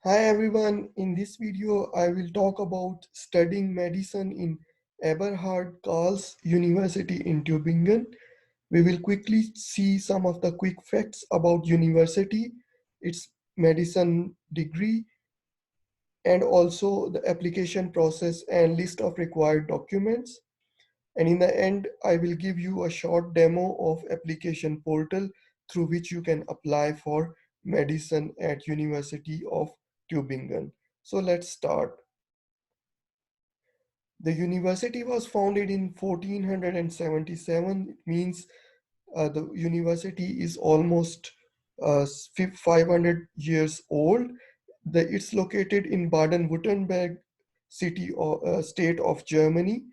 Hi everyone, in this video I will talk about studying medicine in Eberhard Karls University in Tübingen. We will quickly see some of the quick facts about university, its medicine degree, and also the application process and list of required documents. And in the end, I will give you a short demo of application portal through which you can apply for medicine at University of Tübingen. So let's start. The university was founded in 1477. It means the university is almost 500 years old. It's located in Baden-Württemberg city or state of Germany,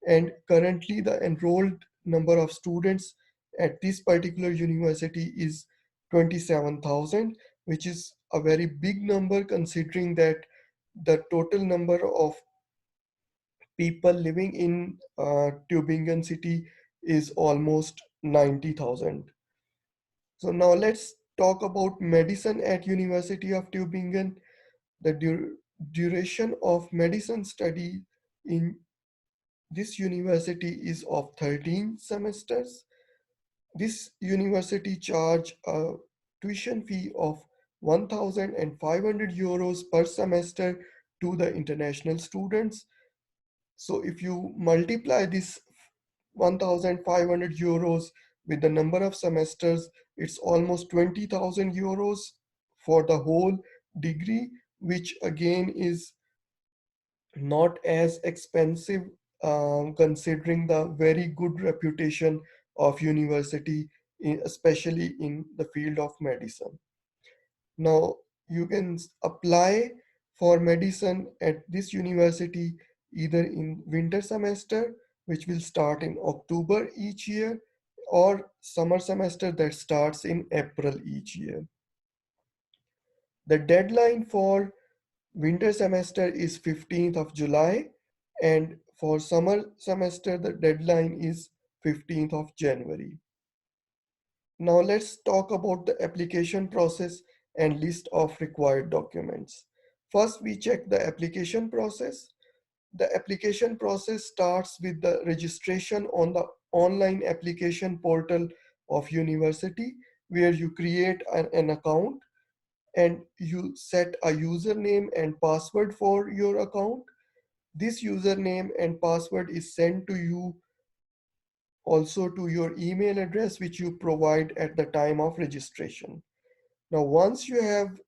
and currently the enrolled number of students at this particular university is 27,000, which is a very big number considering that the total number of people living in Tübingen city is almost 90,000. So now let's talk about medicine at University of Tübingen. The duration of medicine study in this university is of 13 semesters. This university charge a tuition fee of 1,500 euros per semester to the international students. So if you multiply this 1,500 euros with the number of semesters, it's almost 20,000 euros for the whole degree, which again is not as expensive considering the very good reputation of university, especially in the field of medicine. Now, you can apply for medicine at this university either in winter semester, which will start in October each year, or summer semester that starts in April each year. The deadline for winter semester is 15th of July, and for summer semester, the deadline is 15th of January. Now let's talk about the application process and list of required documents. First, we check the application process. The application process starts with the registration on the online application portal of university, where you create an account and you set a username and password for your account. This username and password is sent to you also to your email address, which you provide at the time of registration. Now, once you have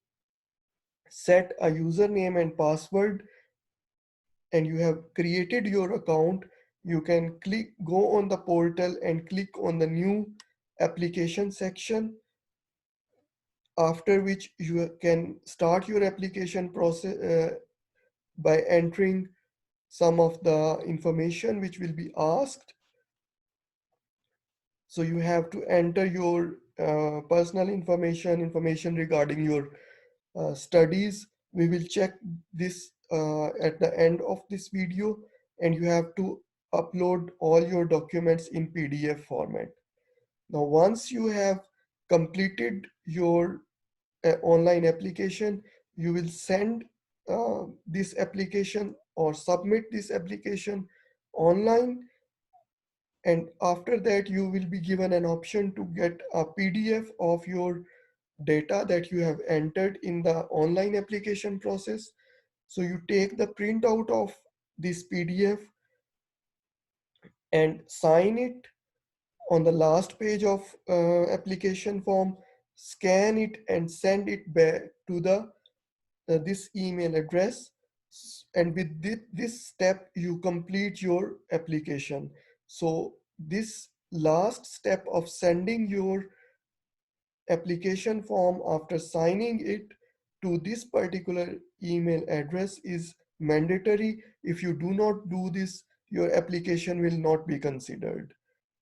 set a username and password and you have created your account, you can go on the portal and click on the new application section, after which you can start your application process by entering some of the information which will be asked. So you have to enter your personal information regarding your studies. We will check this at the end of this video, and you have to upload all your documents in PDF format. Now, once you have completed your online application, you will send this application or submit this application online, and after that you will be given an option to get a PDF of your data that you have entered in the online application process. So you take the printout of this PDF and sign it on the last page of application form, scan it and send it back to the this email address. And with this step you complete your application. So this last step of sending your application form after signing it to this particular email address is mandatory. If you do not do this, your application will not be considered.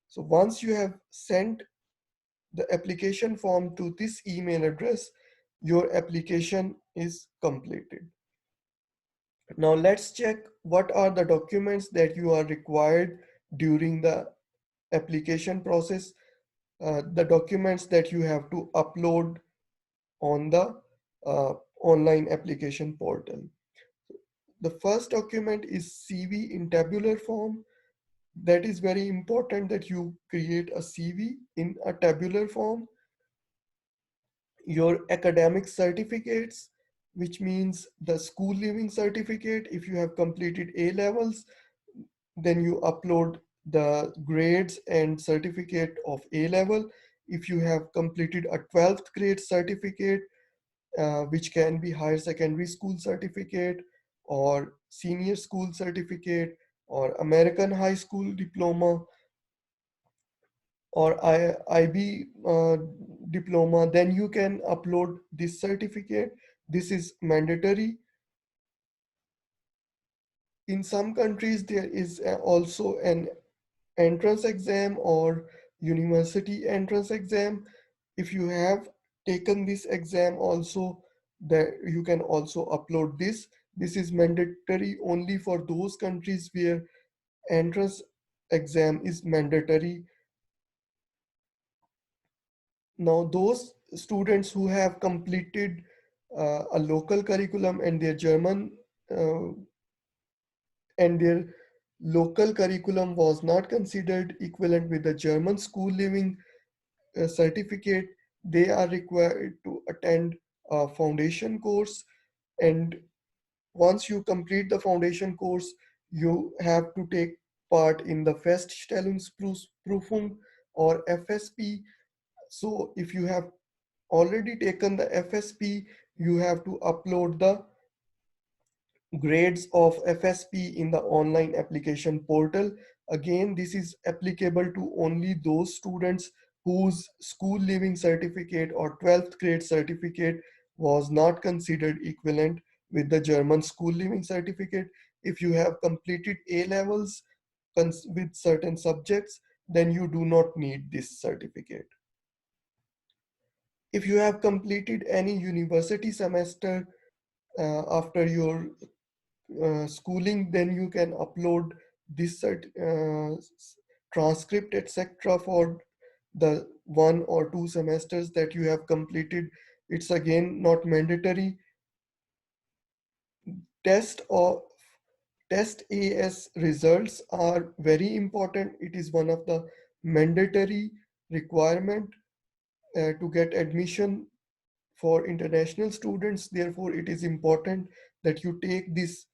So once you have sent the application form to this email address, your application is completed. Now let's check what are the documents that you are required during the application process, the documents that you have to upload on the online application portal. The first document is CV in tabular form. That is very important that you create a CV in a tabular form. Your academic certificates, which means the school leaving certificate. If you have completed A levels, then you upload the grades and certificate of A level. If you have completed a 12th grade certificate, which can be higher secondary school certificate or senior school certificate or American high school diploma or IB diploma, then you can upload this certificate. This is mandatory. In some countries, there is also an entrance exam or university entrance exam. If you have taken this exam also, that you can also upload this. This is mandatory only for those countries where entrance exam is mandatory. Now, those students who have completed a local curriculum and uh, their local curriculum was not considered equivalent with the German school living certificate, they are required to attend a foundation course. And once you complete the foundation course, you have to take part in the Feststellungsprüfung or FSP. So if you have already taken the FSP, you have to upload the grades of FSP in the online application portal. Again, this is applicable to only those students whose school leaving certificate or 12th grade certificate was not considered equivalent with the German school leaving certificate. If you have completed A levels with certain subjects, then you do not need this certificate. If you have completed any university semester after your schooling, then you can upload this transcript, etc., for the 1 or 2 semesters that you have completed. It's again not mandatory. Test or TestAS results are very important. It is one of the mandatory requirement to get admission for international students. Therefore, it is important that you take this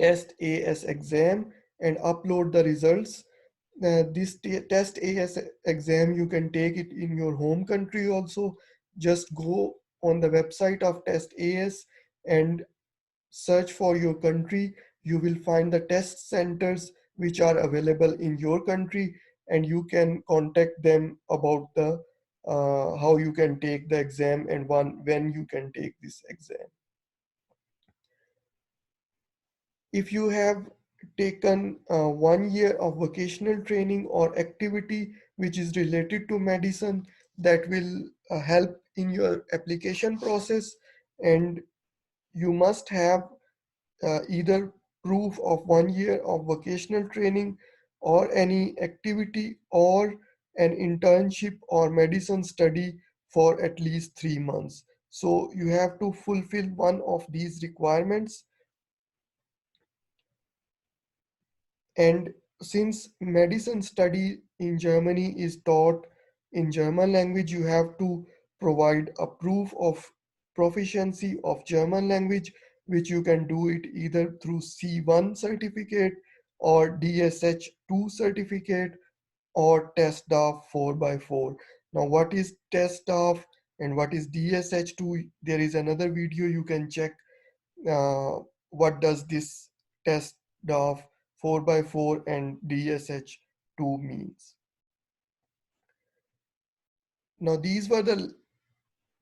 TestAS exam and upload the results. This TestAS exam, you can take it in your home country also. Just go on the website of TestAS and search for your country. You will find the test centers which are available in your country, and you can contact them about the how you can take the exam and when you can take this exam. If you have taken 1 year of vocational training or activity which is related to medicine, that will help in your application process. And you must have either proof of 1 year of vocational training or any activity or an internship or medicine study for at least 3 months. So you have to fulfill one of these requirements. And since medicine study in Germany is taught in German language, you have to provide a proof of proficiency of German language, which you can do it either through C1 certificate or DSH2 certificate or TestDAF 4x4. Now, what is TestDAF and what is DSH2? There is another video you can check uh, what does this test of 4x4 and DSH2 means. Now these were the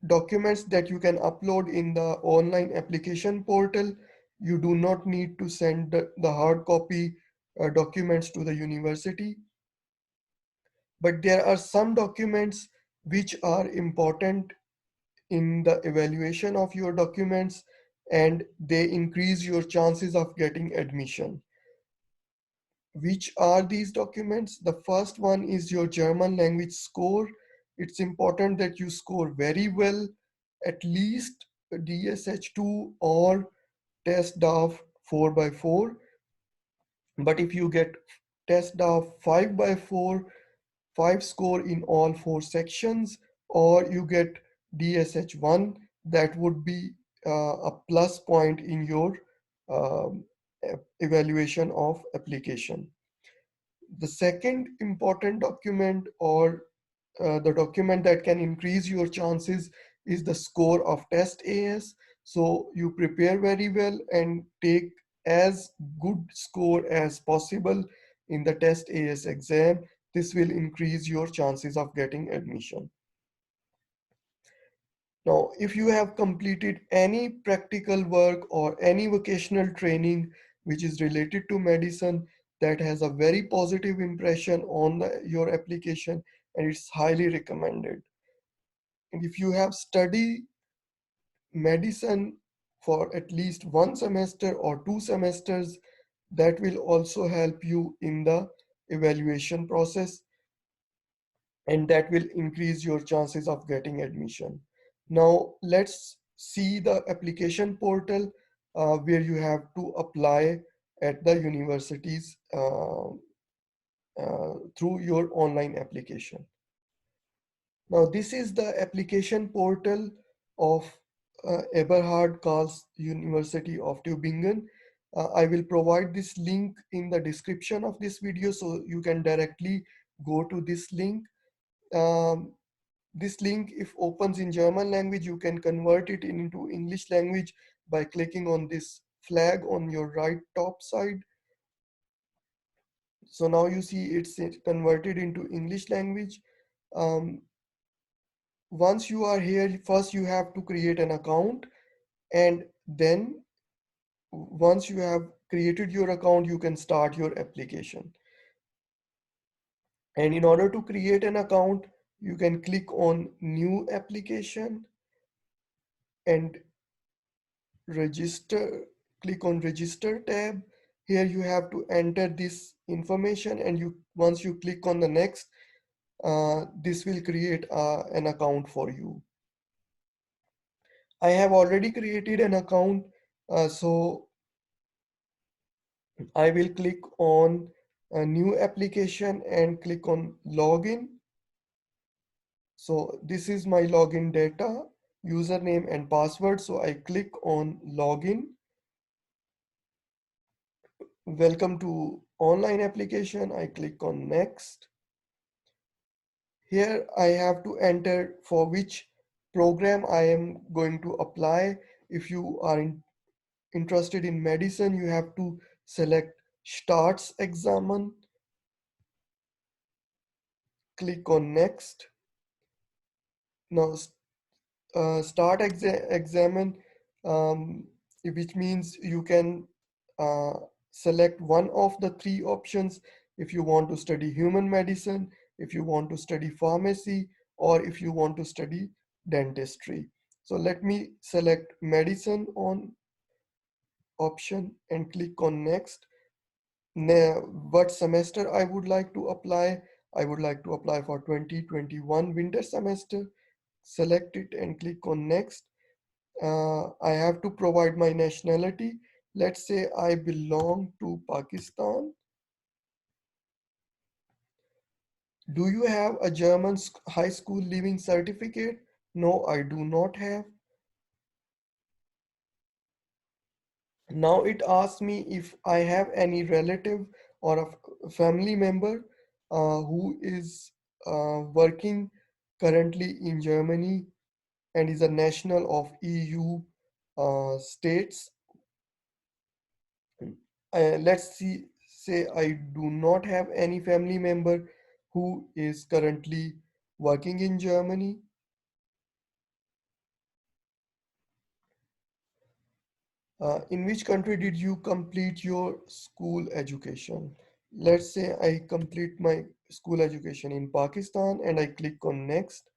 documents that you can upload in the online application portal. You do not need to send the hard copy documents to the university, but there are some documents which are important in the evaluation of your documents, and they increase your chances of getting admission. Which are these documents? The first one is your German language score. It's important that you score very well, at least DSH2 or TestDAF 4x4. But if you get TestDAF 5x4, 5 score in all 4 sections, or you get DSH1, that would be a plus point in your um, evaluation of application. The second important document, or the document that can increase your chances, is the score of TestAS. So you prepare very well and take as good score as possible in the TestAS exam. This will increase your chances of getting admission. Now, if you have completed any practical work or any vocational training which is related to medicine, that has a very positive impression on your application, and it's highly recommended. And if you have studied medicine for at least 1 semester or 2 semesters, that will also help you in the evaluation process, and that will increase your chances of getting admission. Now let's see the application portal where you have to apply at the universities through your online application. Now this is the application portal of Eberhard Karls University of Tübingen. I will provide this link in the description of this video so you can directly go to this link. Um, this link, if opens in German language, you can convert it into English language by clicking on this flag on your right top side. So now you see it's converted into English language. Um, Once you are here, first you have to create an account, and then once you have created your account, you can start your application. And in order to create an account, you can click on new application and register, click on register tab. Here you have to enter this information, and once you click on the next, this will create an account for you. I have already created an account, so I will click on a new application and click on login. So this is my login data, username and password. So I click on login. Welcome to online application. I click on next. Here I have to enter for which program I am going to apply. If you are interested in medicine, you have to select starts examen. Click on next. Now start examine, which means you can uh, select one of the 3 options if you want to study human medicine, if you want to study pharmacy, or if you want to study dentistry. So let me select medicine on option and click on next. Now, what semester I would like to apply? I would like to apply for 2021 winter semester. Select it and click on next. I have to provide my nationality. Let's say I belong to Pakistan. Do you have a German high school leaving certificate? No, I do not have. Now it asks me if I have any relative or a family member who is working currently in Germany and is a national of EU states. Let's see, say I do not have any family member who is currently working in Germany. In which country did you complete your school education? Let's say I complete my school education in Pakistan and I click on next.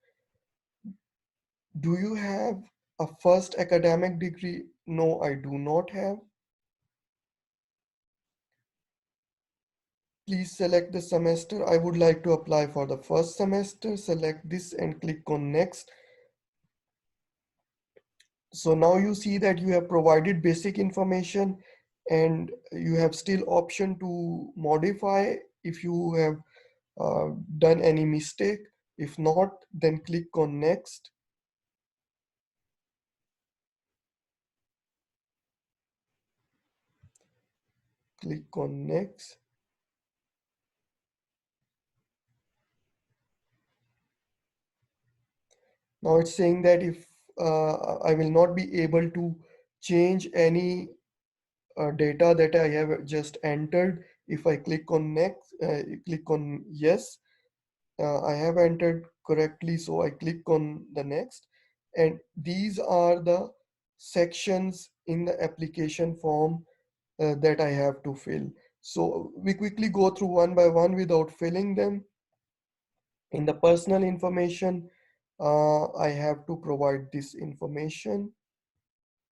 Do you have a first academic degree? No, I do not have. Please select the semester. I would like to apply for the first semester. Select this and click on next. So now you see that you have provided basic information and you have still option to modify if you have done any mistake. If not, then click on next. Click on next. Now it's saying that if I will not be able to change any data that I have just entered. If I click on next, click on yes, I have entered correctly, so I click on the next. And these are the sections in the application form that I have to fill. So we quickly go through one by one without filling them. In the personal information, I have to provide this information.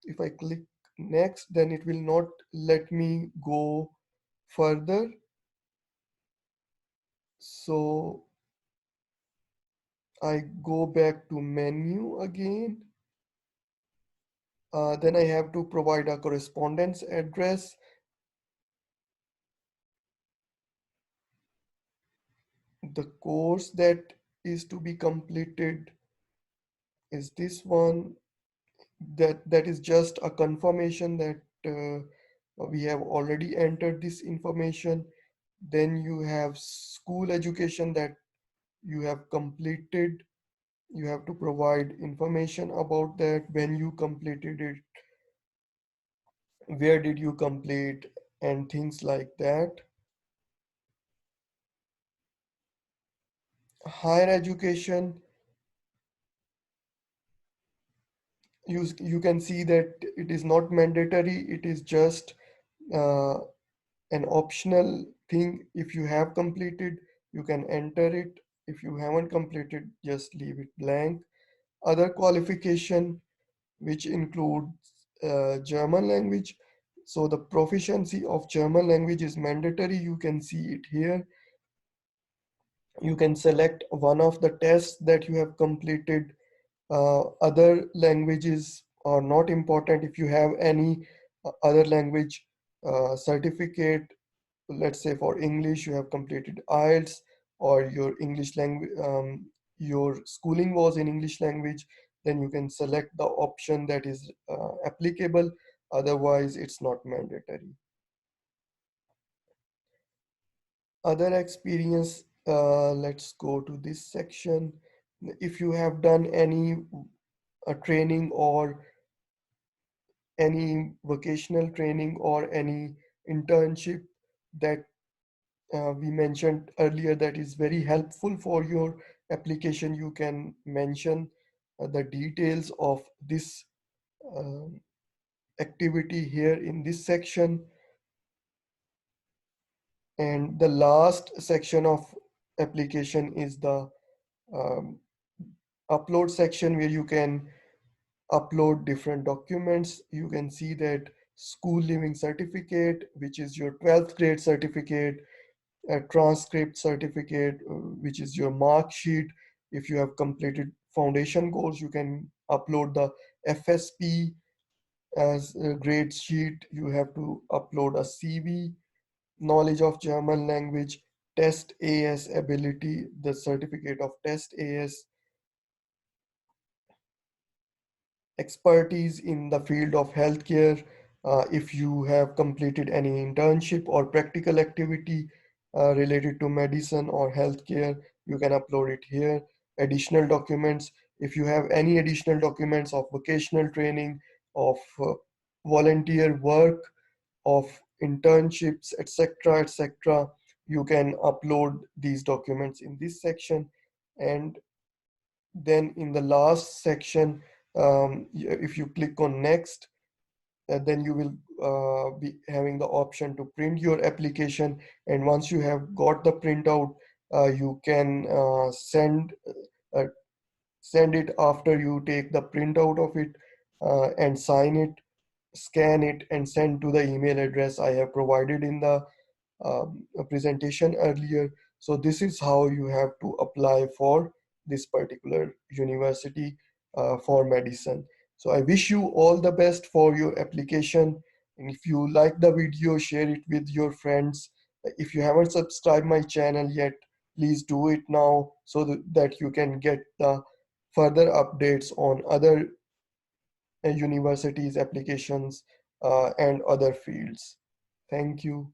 If I click next, then it will not let me go further. So I go back to menu again. Then I have to provide a correspondence address. The course that is to be completed is this one. That is just a confirmation that we have already entered this information. Then you have school education that you have completed. You have to provide information about that, when you completed it, where did you complete, and things like that. Higher education, you can see that it is not mandatory. It is just uh, an optional thing. If you have completed, you can enter it. If you haven't completed, just leave it blank. Other qualification, which includes German language. So the proficiency of German language is mandatory. You can see it here. You can select one of the tests that you have completed. Other languages are not important. If you have any other language certificate, let's say for English, you have completed IELTS, or your English language, your schooling was in English language, then you can select the option that is applicable. Otherwise, it's not mandatory. Other experience, let's go to this section. If you have done any training, or any vocational training, or any internship that we mentioned earlier, that is very helpful for your application, you can mention the details of this um, activity here in this section. And the last section of application is the um, upload section, where you can upload different documents. You can see that school leaving certificate, which is your 12th grade certificate, a transcript certificate, which is your mark sheet. If you have completed foundation course, you can upload the FSP as a grade sheet. You have to upload a CV, knowledge of German language, TestAS ability, the certificate of TestAS, expertise in the field of healthcare. If you have completed any internship or practical activity related to medicine or healthcare, you can upload it here. Additional documents, if you have any additional documents of vocational training, of volunteer work, of internships, etc., etc., you can upload these documents in this section. And then in the last section, if you click on next, then you will be having the option to print your application. And once you have got the printout, you can uh, send it after you take the printout of it, and sign it, scan it, and send to the email address I have provided in the presentation earlier. So this is how you have to apply for this particular university for medicine. So I wish you all the best for your application. And if you like the video, share it with your friends. If you haven't subscribed my channel yet, please do it now so that you can get the further updates on other universities, applications, and other fields. Thank you.